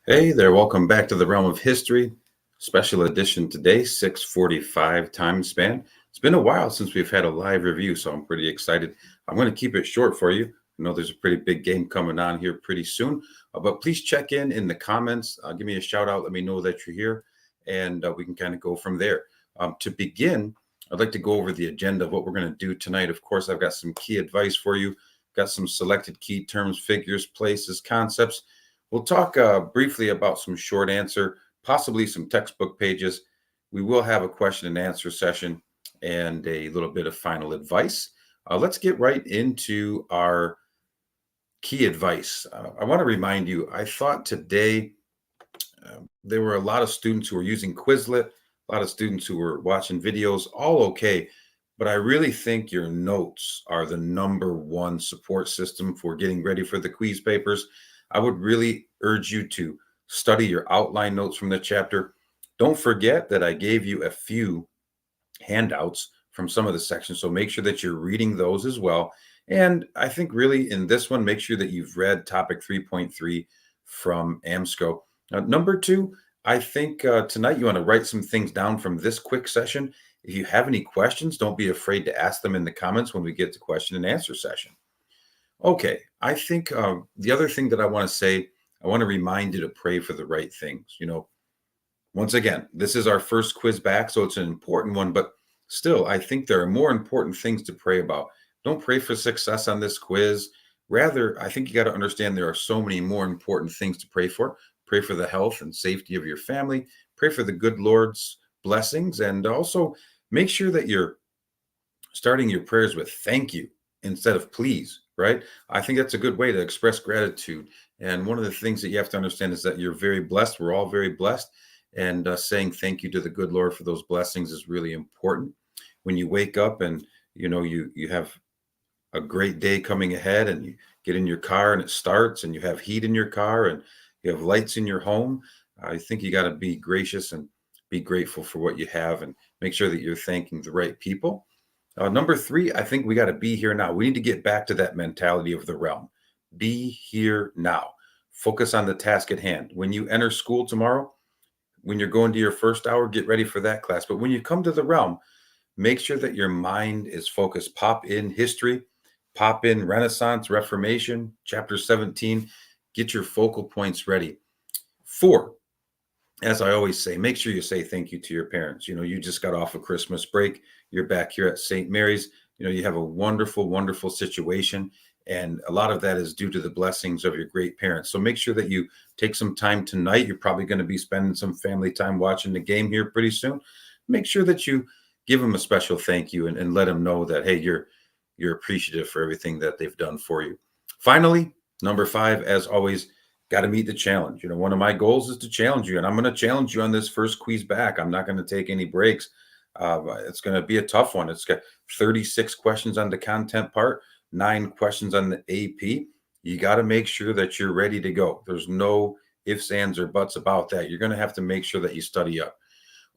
Hey there, welcome back to the Realm of History. Special edition today, 6:45 time span. It's been a while since we've had a live review, so I'm pretty excited. I'm going to keep it short for you. I know there's a pretty big game coming on here pretty soon, but please check in the comments. Give me a shout out. Let me know that you're here, and we can kind of go from there. To begin, I'd like to go over the agenda of what we're going to do tonight. Of course, I've got some key advice for you, got some selected key terms, figures, places, concepts. We'll talk briefly about some short answer, possibly some textbook pages. We will have a question and answer session and a little bit of final advice. Let's get right into our key advice. I want to remind you, I thought today there were a lot of students who were using Quizlet, a lot of students who were watching videos, all okay. But I really think your notes are the number one support system for getting ready for the quiz papers. I would really urge you to study your outline notes from the chapter. Don't forget that I gave you a few handouts from some of the sections, so make sure that you're reading those as well. And I think really in this one, make sure that you've read topic 3.3 from AMSCO. Number two, I think tonight you want to write some things down from this quick session. If you have any questions, don't be afraid to ask them in the comments when we get to question and answer session. Okay, I think the other thing that I want to say, I want to remind you to pray for the right things. Once again, this is our first quiz back, so it's an important one, but still, I think there are more important things to pray about. Don't pray for success on this quiz. Rather, I think you got to understand there are so many more important things to pray for. Pray for the health and safety of your family. Pray for the good Lord's blessings, and also make sure that you're starting your prayers with thank you instead of please, right? I think that's a good way to express gratitude. And one of the things that you have to understand is that you're very blessed. We're all very blessed. And saying thank you to the good Lord for those blessings is really important. When you wake up and you have a great day coming ahead, and you get in your car and it starts, and you have heat in your car and you have lights in your home, I think you got to be gracious and be grateful for what you have, and make sure that you're thanking the right people. Number three, I think we got to be here now. We need to get back to that mentality of the realm. Be here now. Focus on the task at hand. When you enter school tomorrow, when you're going to your first hour, get ready for that class. But when you come to the realm, make sure that your mind is focused. Pop in history, pop in Renaissance, Reformation, chapter 17. Get your focal points ready. Four, as I always say, make sure you say thank you to your parents. You just got off a Christmas break. You're back here at St. Mary's. You have a wonderful, wonderful situation. And a lot of that is due to the blessings of your great parents. So make sure that you take some time tonight. You're probably going to be spending some family time watching the game here pretty soon. Make sure that you give them a special thank you, and let them know that, hey, you're appreciative for everything that they've done for you. Finally, number five, as always, got to meet the challenge. One of my goals is to challenge you, and I'm going to challenge you on this first quiz back. I'm not going to take any breaks. It's going to be a tough one. It's got 36 questions on the content part, 9 questions on the AP. You got to make sure that you're ready to go. There's no ifs, ands, or buts about that. You're going to have to make sure that you study up.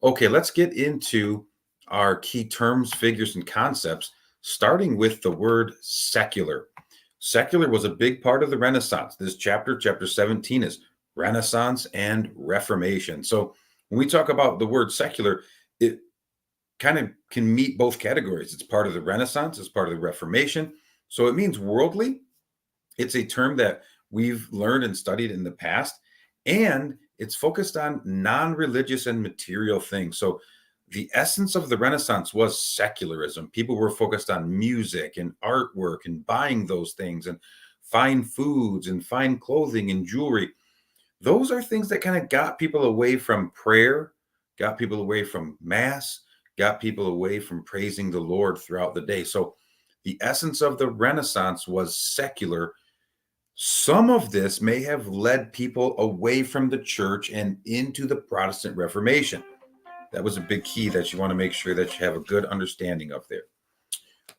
Okay, let's get into our key terms, figures, and concepts, starting with the word secular. Secular was a big part of the Renaissance. This chapter 17, is Renaissance and Reformation. So when we talk about the word secular, it kind of can meet both categories. It's part of the Renaissance, it's part of the Reformation. So it means worldly. It's a term that we've learned and studied in the past, and it's focused on non-religious and material things. So the essence of the Renaissance was secularism. People were focused on music and artwork and buying those things, and fine foods and fine clothing and jewelry. Those are things that kind of got people away from prayer, got people away from mass, got people away from praising the Lord throughout the day. So the essence of the Renaissance was secular. Some of this may have led people away from the church and into the Protestant Reformation. That was a big key that you want to make sure that you have a good understanding of there.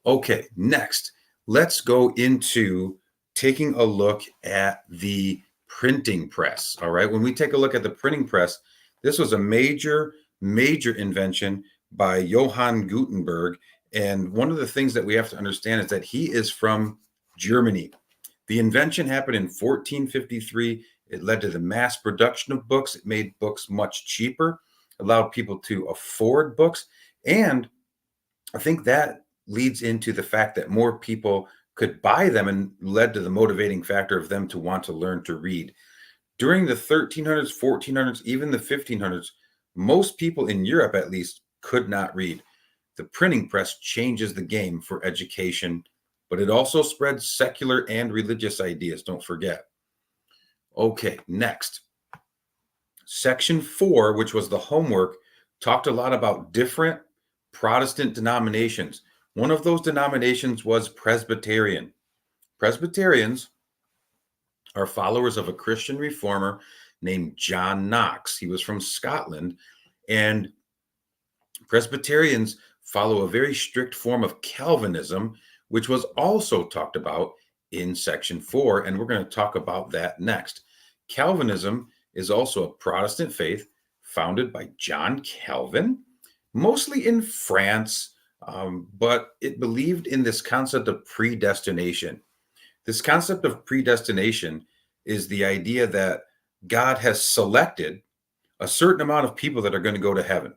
Okay, next, let's go into taking a look at the printing press. All right, when we take a look at the printing press, this was a major, major invention by Johann Gutenberg. And one of the things that we have to understand is that he is from Germany. The invention happened in 1453. It led to the mass production of books. It made books much cheaper, allowed people to afford books. And I think that leads into the fact that more people could buy them and led to the motivating factor of them to want to learn to read. During the 1300s, 1400s, even the 1500s, most people in Europe, at least, could not read. The printing press changes the game for education, but it also spread secular and religious ideas. Don't forget. Okay, next. Section 4, which was the homework, talked a lot about different Protestant denominations. One of those denominations was Presbyterian. Presbyterians are followers of a Christian reformer named John Knox. He was from Scotland, and Presbyterians follow a very strict form of Calvinism, which was also talked about in section 4, and we're going to talk about that next. Calvinism is also a Protestant faith founded by John Calvin, mostly in France, but it believed in this concept of predestination. This concept of predestination is the idea that God has selected a certain amount of people that are going to go to heaven.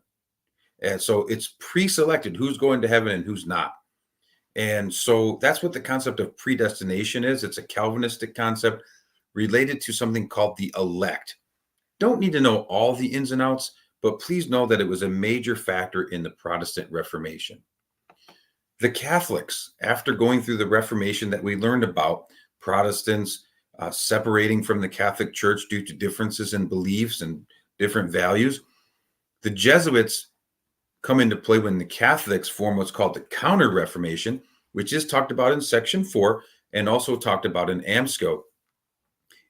And so it's pre-selected who's going to heaven and who's not. And so that's what the concept of predestination is. It's a Calvinistic concept related to something called the elect. Don't need to know all the ins and outs, but please know that it was a major factor in the Protestant Reformation. The Catholics, after going through the Reformation that we learned about, Protestants separating from the Catholic Church due to differences in beliefs and different values, the Jesuits come into play when the Catholics form what's called the Counter-Reformation, which is talked about in section 4 and also talked about in AMSCO.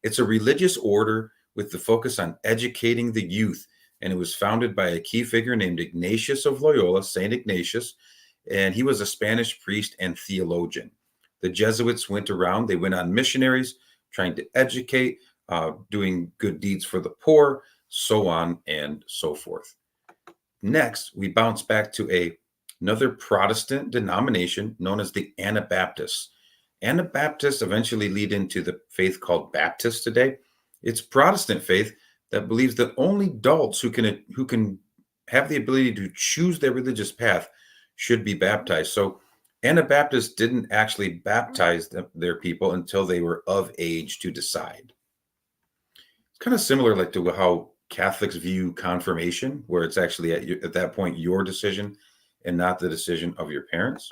It's a religious order with the focus on educating the youth, and it was founded by a key figure named Ignatius of Loyola, St. Ignatius, and he was a Spanish priest and theologian. The Jesuits went around, they went on missionaries, trying to educate, doing good deeds for the poor, so on and so forth. Next, we bounce back to another Protestant denomination known as the Anabaptists. Anabaptists eventually lead into the faith called Baptist today. It's Protestant faith that believes that only adults who can have the ability to choose their religious path should be baptized. So Anabaptists didn't actually baptize their people until they were of age to decide. It's kind of similar like to how Catholics view confirmation, where it's actually at that point your decision and not the decision of your parents.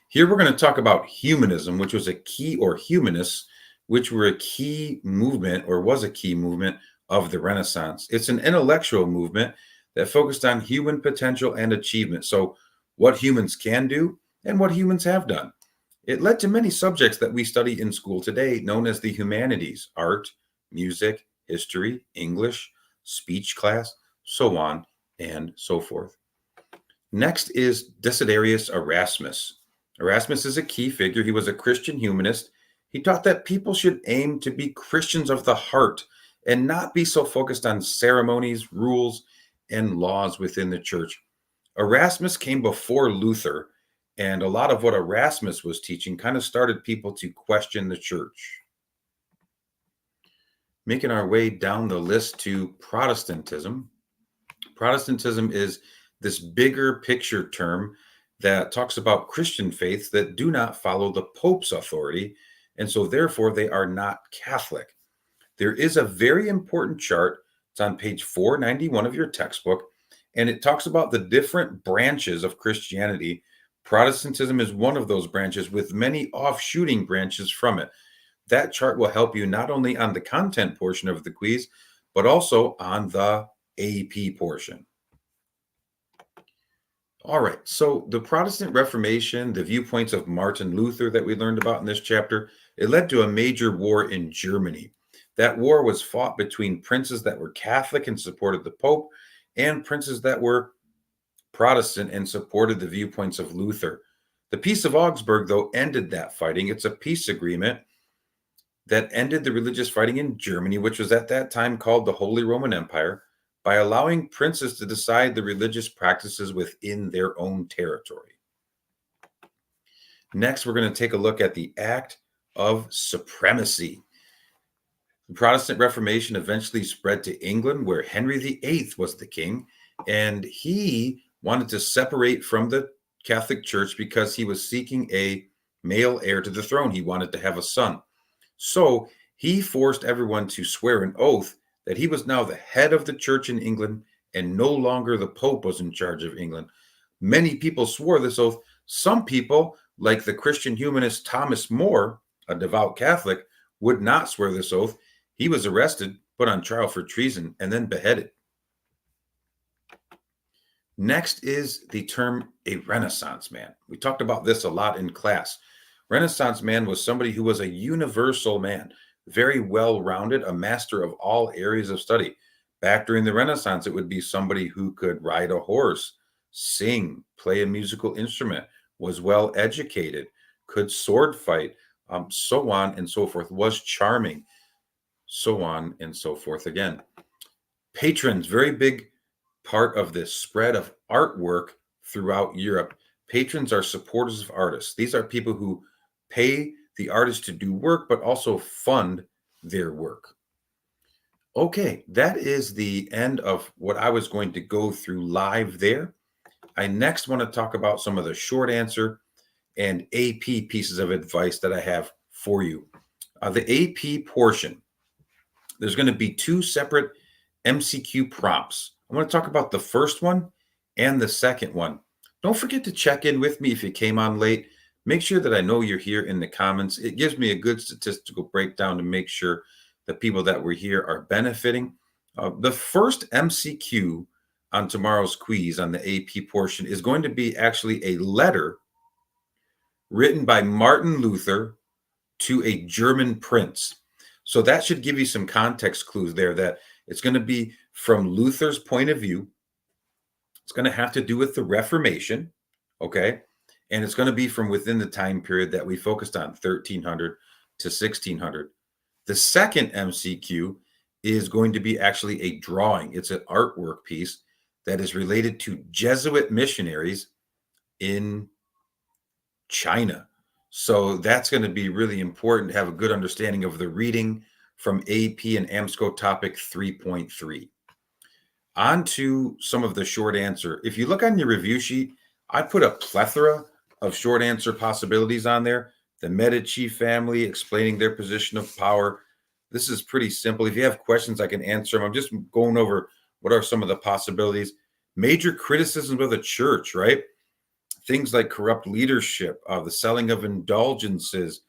Here we're going to talk about humanism, which was a key, or humanists, which were a key movement, or was a key movement of the Renaissance. It's an intellectual movement that focused on human potential and achievement. So what humans can do and what humans have done. It led to many subjects that we study in school today, known as the humanities: art, music, history, English, speech class, so on and so forth. Next is Desiderius Erasmus. Erasmus is a key figure. He was a Christian humanist. He taught that people should aim to be Christians of the heart and not be so focused on ceremonies, rules, and laws within the church. Erasmus came before Luther, and a lot of what Erasmus was teaching kind of started people to question the church. Making our way down the list to Protestantism. Protestantism is this bigger picture term that talks about Christian faiths that do not follow the Pope's authority, and so therefore they are not Catholic. There is a very important chart. It's on page 491 of your textbook, and it talks about the different branches of Christianity. Protestantism is one of those branches with many offshooting branches from it. That chart will help you not only on the content portion of the quiz, but also on the AP portion. All right, so the Protestant Reformation, the viewpoints of Martin Luther that we learned about in this chapter, it led to a major war in Germany. That war was fought between princes that were Catholic and supported the Pope, and princes that were Protestant and supported the viewpoints of Luther. The Peace of Augsburg, though, ended that fighting. It's a peace agreement that ended the religious fighting in Germany, which was at that time called the Holy Roman Empire, by allowing princes to decide the religious practices within their own territory. Next, we're going to take a look at the Act of Supremacy. The Protestant Reformation eventually spread to England, where Henry VIII was the king, and he wanted to separate from the Catholic Church because he was seeking a male heir to the throne. He wanted to have a son. So he forced everyone to swear an oath that he was now the head of the church in England and no longer the Pope was in charge of England. Many people swore this oath. Some people, like the Christian humanist Thomas More, a devout Catholic, would not swear this oath. He was arrested, put on trial for treason, and then beheaded. Next is the term a Renaissance man. We talked about this a lot in class. Renaissance man was somebody who was a universal man, very well-rounded, a master of all areas of study. Back during the Renaissance, it would be somebody who could ride a horse, sing, play a musical instrument, was well educated, could sword fight, so on and so forth, was charming, so on and so forth again. Patrons, very big part of this spread of artwork throughout Europe. Patrons are supporters of artists. These are people who pay the artist to do work, but also fund their work. Okay, that is the end of what I was going to go through live there. I next want to talk about some of the short answer and AP pieces of advice that I have for you. The AP portion, there's going to be two separate MCQ prompts. I want to talk about the first one and the second one. Don't forget to check in with me if you came on late. Make sure that I know you're here in the comments. It gives me a good statistical breakdown to make sure the people that were here are benefiting. The first MCQ on tomorrow's quiz on the AP portion is going to be actually a letter written by Martin Luther to a German prince. So that should give you some context clues there that it's going to be from Luther's point of view. It's going to have to do with the Reformation, okay? And it's going to be from within the time period that we focused on, 1300 to 1600. The second MCQ is going to be actually a drawing. It's an artwork piece that is related to Jesuit missionaries in China. So that's going to be really important to have a good understanding of the reading from AP and AMSCO topic 3.3. On to some of the short answer. If you look on your review sheet, I put a plethora of short answer possibilities on there. The Medici family explaining their position of power. This is pretty simple. If you have questions, I can answer them. I'm just going over what are some of the possibilities. Major criticisms of the church, right? Things like corrupt leadership, the selling of indulgences,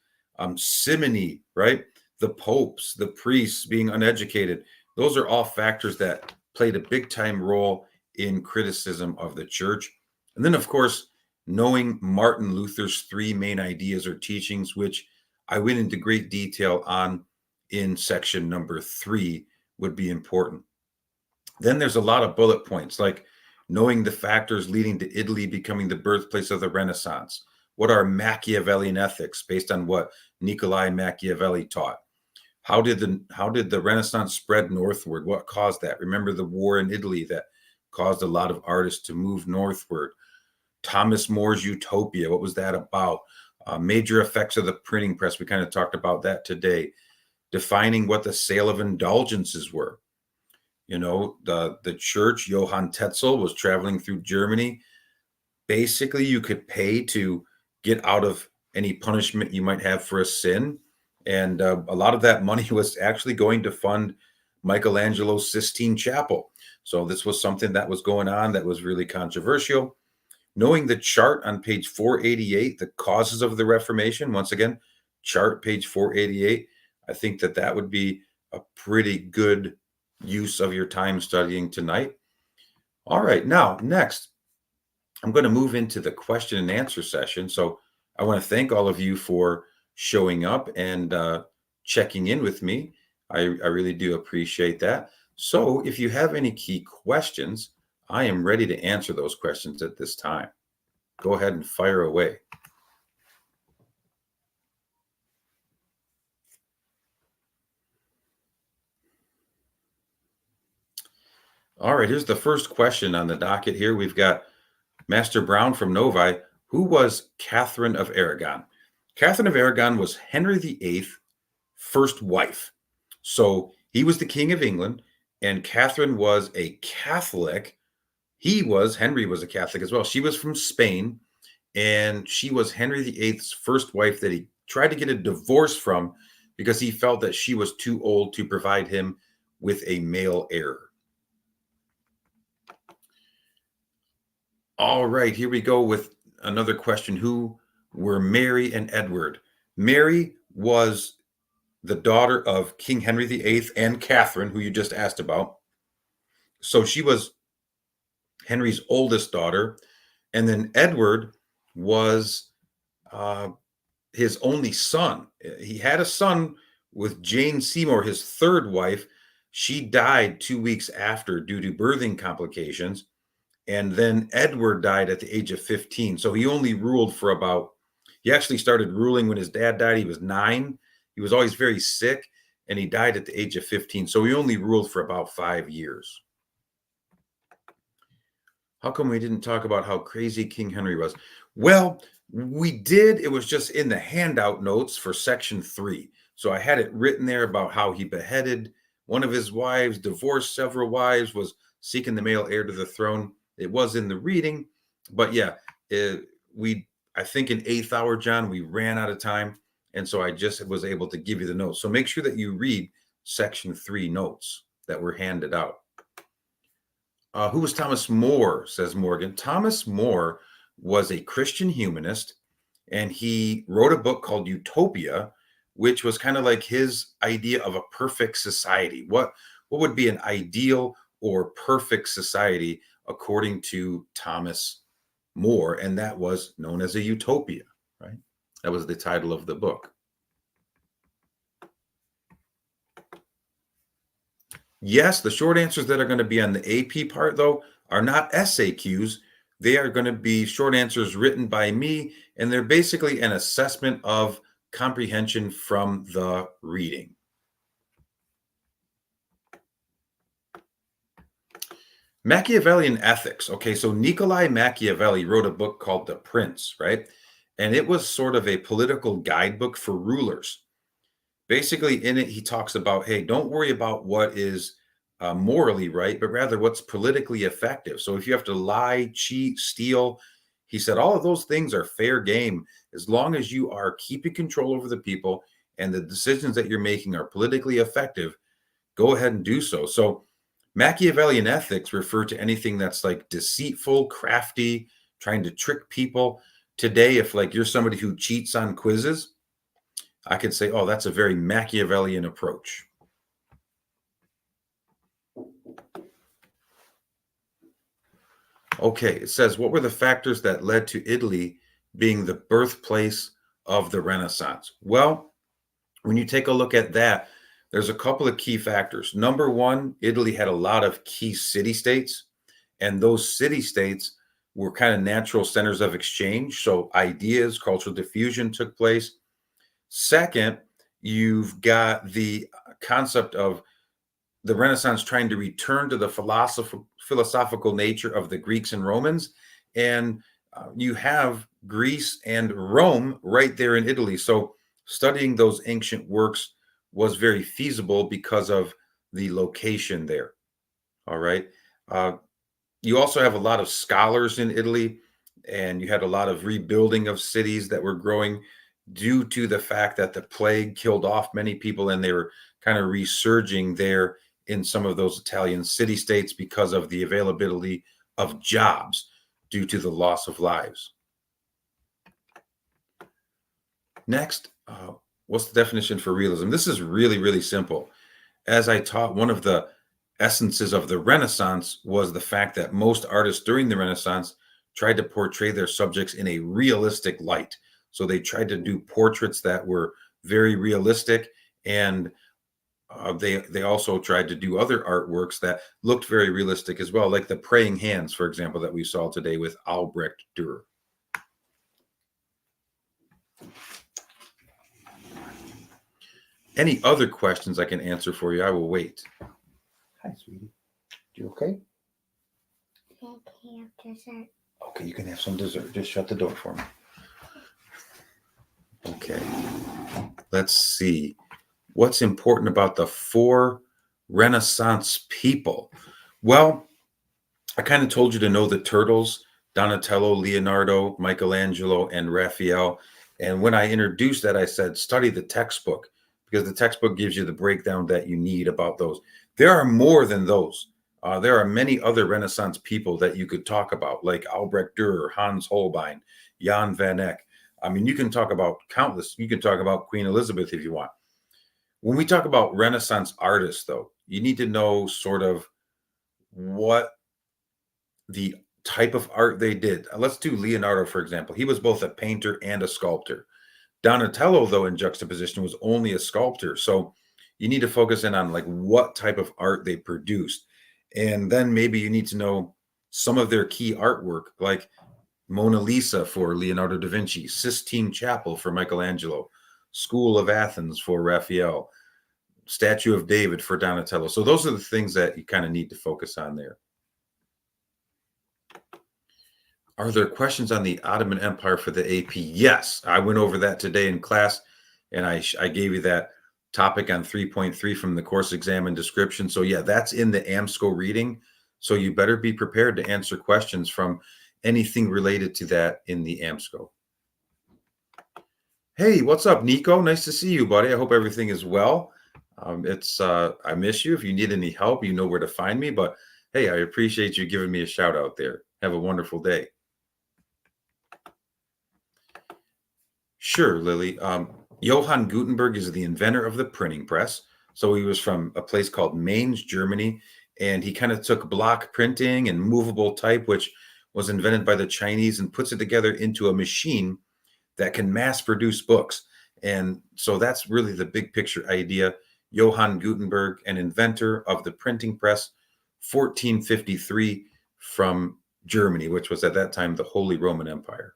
simony, right? The popes, the priests being uneducated. Those are all factors that played a big time role in criticism of the church. And then, of course, knowing Martin Luther's three main ideas or teachings, which I went into great detail on in section number 3, would be important. Then there's a lot of bullet points, like knowing the factors leading to Italy becoming the birthplace of the Renaissance. What are Machiavellian ethics based on what Niccolo Machiavelli taught? How did the Renaissance spread northward? What caused that? Remember the war in Italy that caused a lot of artists to move northward. Thomas More's Utopia, what was that about? Major effects of the printing press, we kind of talked about that today. Defining what the sale of indulgences were. You know, the church, Johann Tetzel, was traveling through Germany. Basically, you could pay to get out of any punishment you might have for a sin. And a lot of that money was actually going to fund Michelangelo's Sistine Chapel. So this was something that was going on that was really controversial. Knowing the chart on page 488, the causes of the Reformation, once again, chart page 488, I think that would be a pretty good use of your time studying tonight. All right, now next, I'm going to move into the question and answer session. So I want to thank all of you for showing up and checking in with me. I really do appreciate that. So if you have any key questions, I am ready to answer those questions at this time. Go ahead and fire away. All right, here's the first question on the docket here. We've got Master Brown from Novi. Who was Catherine of Aragon? Catherine of Aragon was Henry VIII's first wife. So he was the King of England, and Catherine was a Catholic. Henry was a Catholic as well. She was from Spain, and she was Henry VIII's first wife that he tried to get a divorce from because he felt that she was too old to provide him with a male heir. All right, here we go with another question. Who were Mary and Edward? Mary was the daughter of King Henry VIII and Catherine, who you just asked about. So she was Henry's oldest daughter. And then Edward was his only son. He had a son with Jane Seymour, his third wife. She died 2 weeks after due to birthing complications. And then Edward died at the age of 15. So he only ruled for he actually started ruling when his dad died. He was 9. He was always very sick, and he died at the age of 15. So he only ruled for about 5 years. How come we didn't talk about how crazy King Henry was? Well, we did. It was just in the handout notes for section 3. So I had it written there about how he beheaded one of his wives, divorced several wives, was seeking the male heir to the throne. It was in the reading, but yeah, I think in 8th hour, John, we ran out of time. And so I just was able to give you the notes. So make sure that you read section 3 notes that were handed out. Who was Thomas More, says Morgan. Thomas More was a Christian humanist, and he wrote a book called Utopia, which was kind of like his idea of a perfect society. What would be an ideal or perfect society according to Thomas More? And that was known as a utopia, right? That was the title of the book. Yes, the short answers that are going to be on the AP part, though, are not SAQs. They are going to be short answers written by me, and they're basically an assessment of comprehension from the reading. Machiavellian ethics. Okay, so Niccolo Machiavelli wrote a book called The Prince, right? And it was sort of a political guidebook for rulers. Basically, in it, he talks about, hey, don't worry about what is morally right, but rather what's politically effective. So if you have to lie, cheat, steal, he said all of those things are fair game as long as you are keeping control over the people and the decisions that you're making are politically effective. Go ahead and do so. So Machiavellian ethics refer to anything that's like deceitful, crafty, trying to trick people. Today, if like you're somebody who cheats on quizzes, I could say, oh, that's a very Machiavellian approach. Okay, it says, what were the factors that led to Italy being the birthplace of the Renaissance? Well, when you take a look at that, there's a couple of key factors. Number one, Italy had a lot of key city-states, and those city-states were kind of natural centers of exchange. So ideas, cultural diffusion took place. Second, you've got the concept of the Renaissance trying to return to the philosophical nature of the Greeks and Romans. And you have Greece and Rome right there in Italy. So studying those ancient works was very feasible because of the location there. All right. You also have a lot of scholars in Italy, and you had a lot of rebuilding of cities that were growing due to the fact that the plague killed off many people, and they were kind of resurging there in some of those Italian city-states because of the availability of jobs due to the loss of lives. Next, what's the definition for realism? This is really, really simple. As I taught, one of the essences of the Renaissance was the fact that most artists during the Renaissance tried to portray their subjects in a realistic light. So they tried to do portraits that were very realistic, and they also tried to do other artworks that looked very realistic as well, like the praying hands, for example, that we saw today with Albrecht Dürer. Any other questions I can answer for you? I will wait. Hi, sweetie. You okay? Okay, have dessert. Okay, you can have some dessert. Just shut the door for me. Okay. Let's see. what's important about the four Renaissance people? Well, I kind of told you to know the turtles, Donatello, Leonardo, Michelangelo, and Raphael. And when I introduced that, I said, study the textbook because the textbook gives you the breakdown that you need about those. There are more than those. There are many other Renaissance people that you could talk about, like Albrecht Dürer, Hans Holbein, Jan van Eyck. I mean, you can talk about countless. You can talk about Queen Elizabeth if you want. When we talk about Renaissance artists, though, you need to know sort of what the type of art they did. Let's do Leonardo, for example. He was both a painter and a sculptor. Donatello, though, in juxtaposition, was only a sculptor. So you need to focus in on like what type of art they produced. And then maybe you need to know some of their key artwork, like Mona Lisa for Leonardo da Vinci, Sistine Chapel for Michelangelo, School of Athens for Raphael, Statue of David for Donatello. So those are the things that you kind of need to focus on there. Are there questions on the Ottoman Empire for the AP? Yes, I went over that today in class, and I gave you that topic on 3.3 from the course exam and description. So yeah, that's in the AMSCO reading. So you better be prepared to answer questions from anything related to that in the AMSCO. Hey, what's up, Nico? Nice to see you, buddy. I hope everything is well. I miss you. If you need any help, you know where to find me. But hey, I appreciate you giving me a shout out there. Have a wonderful day. Sure, Lily. Johann Gutenberg is the inventor of the printing press. So he was from a place called Mainz, Germany, and he kind of took block printing and movable type, which was invented by the Chinese, and puts it together into a machine that can mass produce books. And so that's really the big picture idea. Johann Gutenberg, an inventor of the printing press, 1453 from Germany, which was at that time the Holy Roman Empire.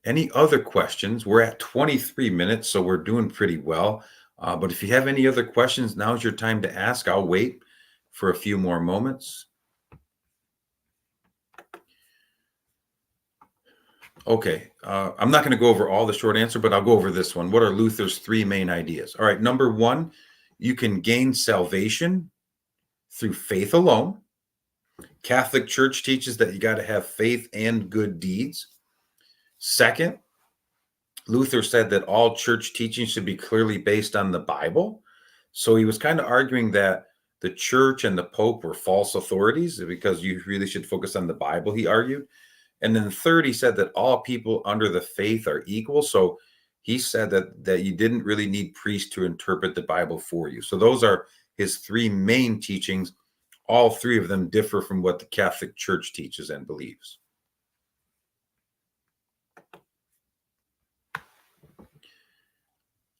Any other questions? We're at 23 minutes, so we're doing pretty well. But if you have any other questions, now's your time to ask. I'll wait for a few more moments. Okay, I'm not going to go over all the short answer, but I'll go over this one. What are Luther's three main ideas? All right, number one, you can gain salvation through faith alone. Catholic Church teaches that you got to have faith and good deeds. Second, Luther said that all church teaching should be clearly based on the Bible. So he was kind of arguing that the church and the Pope were false authorities because you really should focus on the Bible, he argued. And then third, he said that all people under the faith are equal. So he said that you didn't really need priests to interpret the Bible for you. So those are his three main teachings. All three of them differ from what the Catholic Church teaches and believes.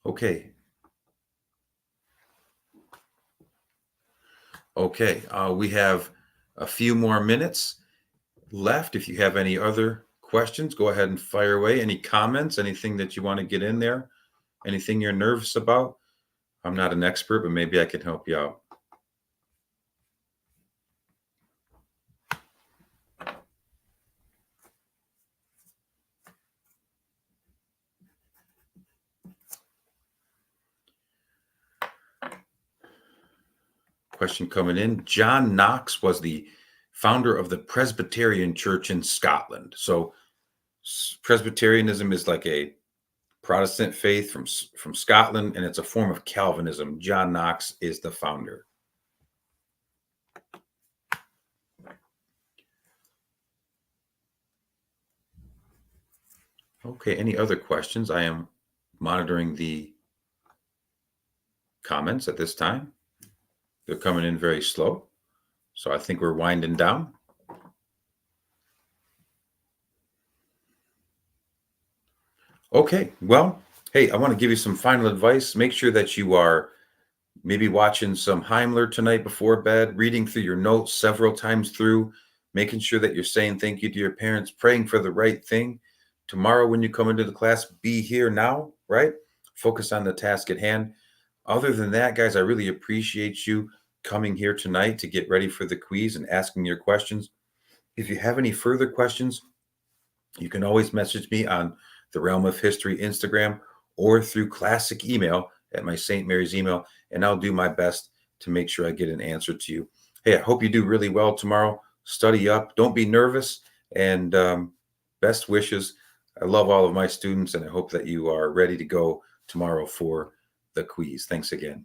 Okay. We have a few more minutes left. If you have any other questions, go ahead and fire away. Any comments, anything that you want to get in there, anything you're nervous about? I'm not an expert, but maybe I can help you out. Question coming in. John Knox was the founder of the Presbyterian Church in Scotland. So Presbyterianism is like a Protestant faith from Scotland, and it's a form of Calvinism. John Knox is the founder. Okay, any other questions? I am monitoring the comments at this time. They're coming in very slow, so I think we're winding down. Okay, well, hey, I want to give you some final advice. Make sure that you are maybe watching some Heimler tonight before bed, reading through your notes several times through, making sure that you're saying thank you to your parents, praying for the right thing. Tomorrow when you come into the class, be here now, right? Focus on the task at hand. Other than that, guys, I really appreciate you coming here tonight to get ready for the quiz and asking your questions. If you have any further questions, you can always message me on the Realm of History Instagram, or through classic email at my St. Mary's email, and I'll do my best to make sure I get an answer to you. Hey, I hope you do really well tomorrow. Study up. Don't be nervous. And best wishes. I love all of my students, and I hope that you are ready to go tomorrow for the quiz. Thanks again.